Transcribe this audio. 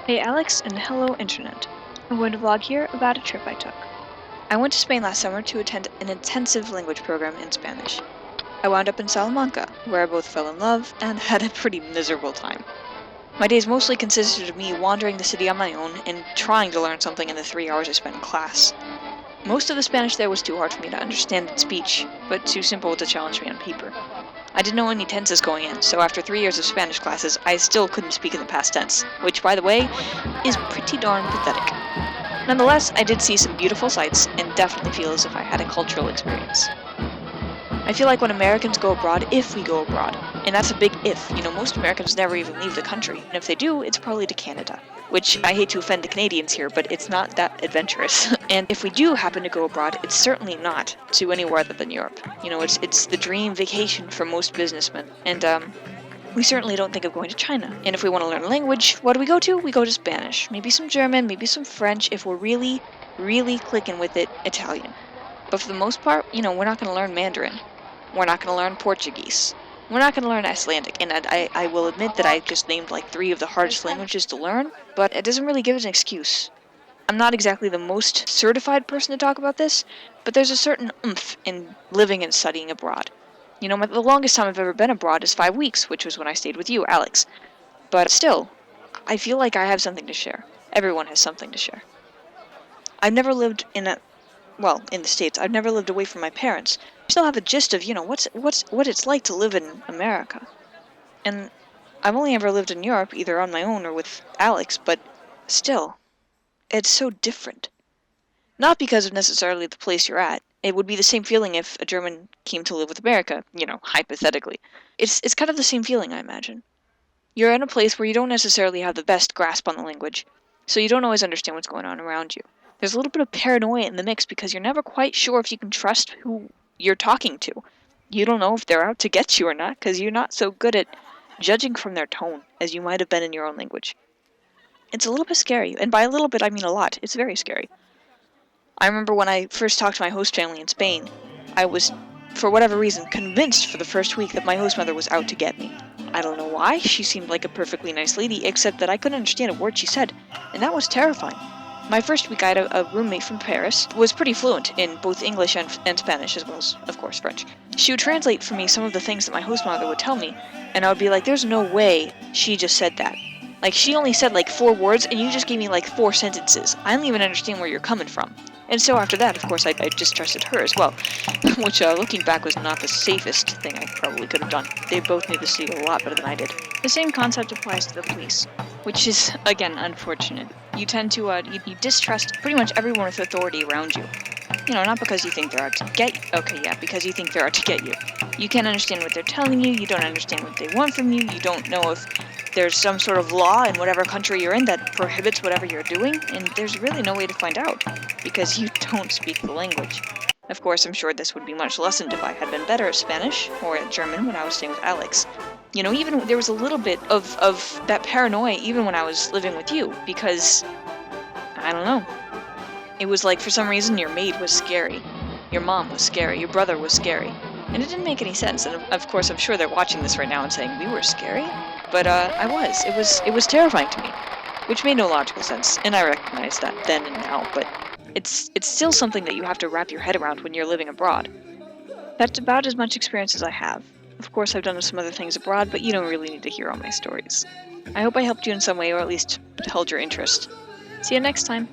Hey Alex, and hello Internet. I'm going to vlog here about a trip I took. I went to Spain last summer to attend an intensive language program in Spanish. I wound up in Salamanca, where I both fell in love and had a pretty miserable time. My days mostly consisted of me wandering the city on my own and trying to learn something in the 3 hours I spent in class. Most of the Spanish there was too hard for me to understand in speech, but too simple to challenge me on paper. I didn't know any tenses going in, so after 3 years of Spanish classes, I still couldn't speak in the past tense, which, by the way, is pretty darn pathetic. Nonetheless, I did see some beautiful sights and definitely feel as if I had a cultural experience. I feel like when Americans go abroad, if we go abroad, and that's a big if, most Americans never even leave the country, and if they do, it's probably to Canada, which I hate to offend the Canadians here, but it's not that adventurous. And if we do happen to go abroad, it's certainly not to anywhere other than Europe. It's the dream vacation for most businessmen, and we certainly don't think of going to China. And if we want to learn a language, what do we go to? We go to Spanish. Maybe some German, maybe some French, if we're really, really clicking with it, Italian. But for the most part, we're not going to learn Mandarin. We're not going to learn Portuguese. We're not going to learn Icelandic. And I will admit that I just named like 3 of the hardest languages to learn, but it doesn't really give us an excuse. I'm not exactly the most certified person to talk about this, but there's a certain oomph in living and studying abroad. The longest time I've ever been abroad is 5 weeks, which was when I stayed with you, Alex. But still, I feel like I have something to share. Everyone has something to share. I've never lived in the States. I've never lived away from my parents. I still have a gist of, what it's like to live in America. And I've only ever lived in Europe, either on my own or with Alex, but still, it's so different. Not because of necessarily the place you're at. It would be the same feeling if a German came to live with America, hypothetically. It's kind of the same feeling, I imagine. You're in a place where you don't necessarily have the best grasp on the language, so you don't always understand what's going on around you. There's a little bit of paranoia in the mix because you're never quite sure if you can trust who you're talking to. You don't know if they're out to get you or not because you're not so good at judging from their tone as you might have been in your own language. It's a little bit scary, and by a little bit I mean a lot. It's very scary. I remember when I first talked to my host family in Spain, I was, for whatever reason, convinced for the first week that my host mother was out to get me. I don't know why, she seemed like a perfectly nice lady, except that I couldn't understand a word she said, and that was terrifying. My first week I had a roommate from Paris who was pretty fluent in both English and Spanish, as well as, of course, French. She would translate for me some of the things that my host mother would tell me, and I would be like, there's no way she just said that. Like, she only said like 4 words, and you just gave me like 4 sentences. I don't even understand where you're coming from. And so after that, of course, I distrusted her as well, which, looking back, was not the safest thing I probably could have done. They both knew the city a lot better than I did. The same concept applies to the police, which is, again, unfortunate. You tend to, you distrust pretty much everyone with authority around you. Not because you think they're out to get you. Okay, yeah, because you think they're out to get you. You can't understand what they're telling you, you don't understand what they want from you, you don't know if there's some sort of law in whatever country you're in that prohibits whatever you're doing, and there's really no way to find out, because you don't speak the language. Of course, I'm sure this would be much lessened if I had been better at Spanish or at German when I was staying with Alex. Even there was a little bit of that paranoia even when I was living with you, because, I don't know. It was like, for some reason, your maid was scary. Your mom was scary. Your brother was scary. And it didn't make any sense. And of course, I'm sure they're watching this right now and saying, we were scary? But I was. It was terrifying to me. Which made no logical sense. And I recognize that then and now. But it's still something that you have to wrap your head around when you're living abroad. That's about as much experience as I have. Of course, I've done some other things abroad, but you don't really need to hear all my stories. I hope I helped you in some way, or at least held your interest. See you next time.